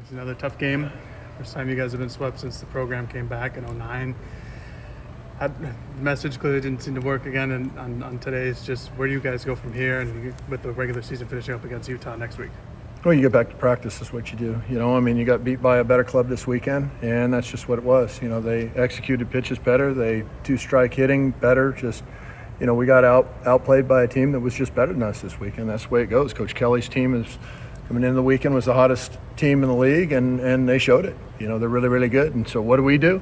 It's another tough game. First time you guys have been swept since the program came back in 2009. The message clearly didn't seem to work again on today's. Just where do you guys go from here, and with the regular season finishing up against Utah next week? Well, you get back to practice is what you do. You got beat by a better club this weekend, and that's just what it was. They executed pitches better. They two-strike hitting better. We got outplayed by a team that was just better than us this weekend. That's the way it goes. Coach Kelly's team is coming into the weekend was the hottest team in the league, and they showed it. They're really, really good. And so what do?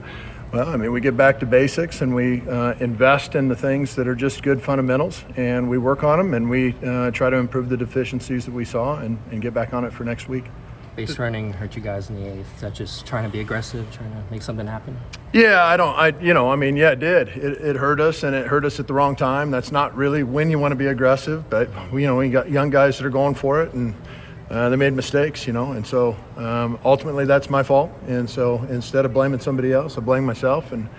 Well, we get back to basics, and we invest in the things that are just good fundamentals, and we work on them, and we try to improve the deficiencies that we saw and get back on it for next week. Base running hurt you guys in the eighth. Is that just trying to be aggressive, trying to make something happen? Yeah, it did. It hurt us, and it hurt us at the wrong time. That's not really when you want to be aggressive, but we got young guys that are going for it, and they made mistakes, and so ultimately that's my fault. And so instead of blaming somebody else, I blame myself. And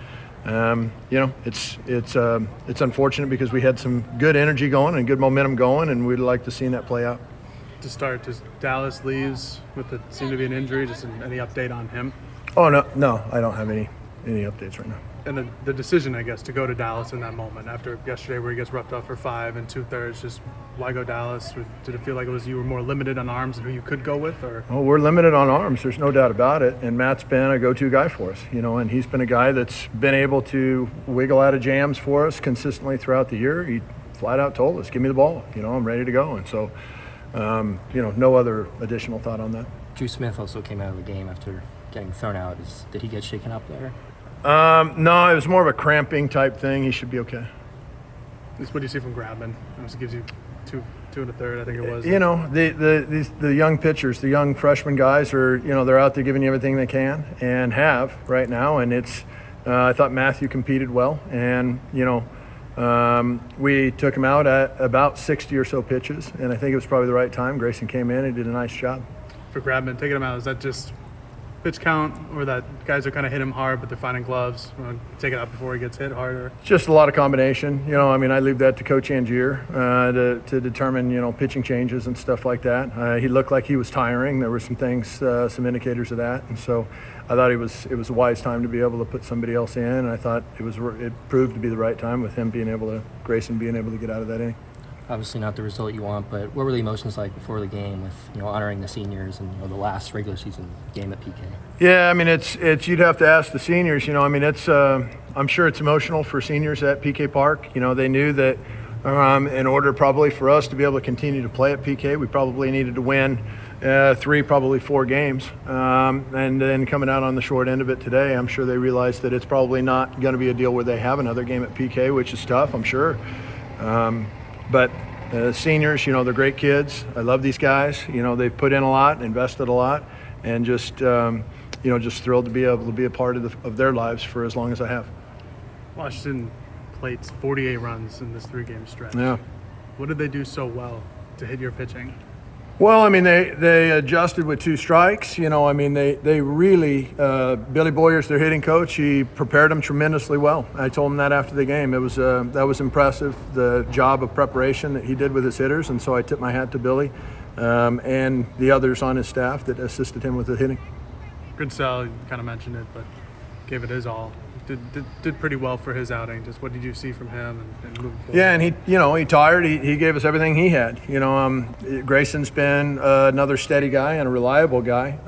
it's unfortunate because we had some good energy going and good momentum going, and we'd like to see that play out. To start, just Dallas leaves with what seemed to be an injury. Just any update on him? Oh no, I don't have any updates right now. And the decision, I guess, to go to Dallas in that moment after yesterday where he gets roughed up for 5 2/3, just why go Dallas? Did it feel like you were more limited on arms and who you could go with? Or? Well, we're limited on arms. There's no doubt about it. And Matt's been a go-to guy for us, and he's been a guy that's been able to wiggle out of jams for us consistently throughout the year. He flat out told us, give me the ball. I'm ready to go. And so, no other additional thought on that. Drew Smith also came out of the game after getting thrown out. Did he get shaken up there? No, it was more of a cramping type thing. He should be okay. What do you see from Grabman? It gives you two and a third, I think it was. The young pitchers, the young freshman guys are, they're out there giving you everything they can and have right now. And I thought Matthew competed well. And, we took him out at about 60 or so pitches. And I think it was probably the right time. Grayson came in and did a nice job. For Grabman, taking him out, is that just pitch count, or that guys are kind of hit him hard, but they're finding gloves? Take it out before he gets hit harder. It's just a lot of combination. I leave that to Coach Angier to determine, pitching changes and stuff like that. He looked like he was tiring. There were some things, some indicators of that, and so I thought it was a wise time to be able to put somebody else in. And I thought it proved to be the right time with him Grayson being able to get out of that inning. Obviously not the result you want, but what were the emotions like before the game with honoring the seniors and the last regular season game at PK? Yeah, it's you'd have to ask the seniors. It's I'm sure it's emotional for seniors at PK Park. They knew that in order probably for us to be able to continue to play at PK, we probably needed to win 3, probably 4 games. And then coming out on the short end of it today, I'm sure they realized that it's probably not going to be a deal where they have another game at PK, which is tough, I'm sure. But seniors, they're great kids. I love these guys. They've put in a lot, invested a lot, and just thrilled to be able to be a part of their lives for as long as I have. Washington plates 48 runs in this 3-game stretch. Yeah. What did they do so well to hit your pitching? Well, they adjusted with 2 strikes. They really, Billy Boyer's their hitting coach. He prepared them tremendously well. I told him that after the game. That was impressive, the job of preparation that he did with his hitters. And so I tip my hat to Billy and the others on his staff that assisted him with the hitting. Goodsell, you kind of mentioned it, but gave it his all. Did pretty well for his outing. Just what did you see from him and moving forward? Yeah, and he tired. He gave us everything he had. Grayson's been another steady guy and a reliable guy.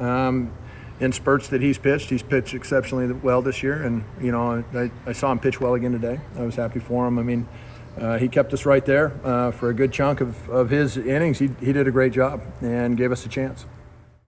In spurts that he's pitched exceptionally well this year, and I saw him pitch well again today. I was happy for him. He kept us right there for a good chunk of his innings. He did a great job and gave us a chance.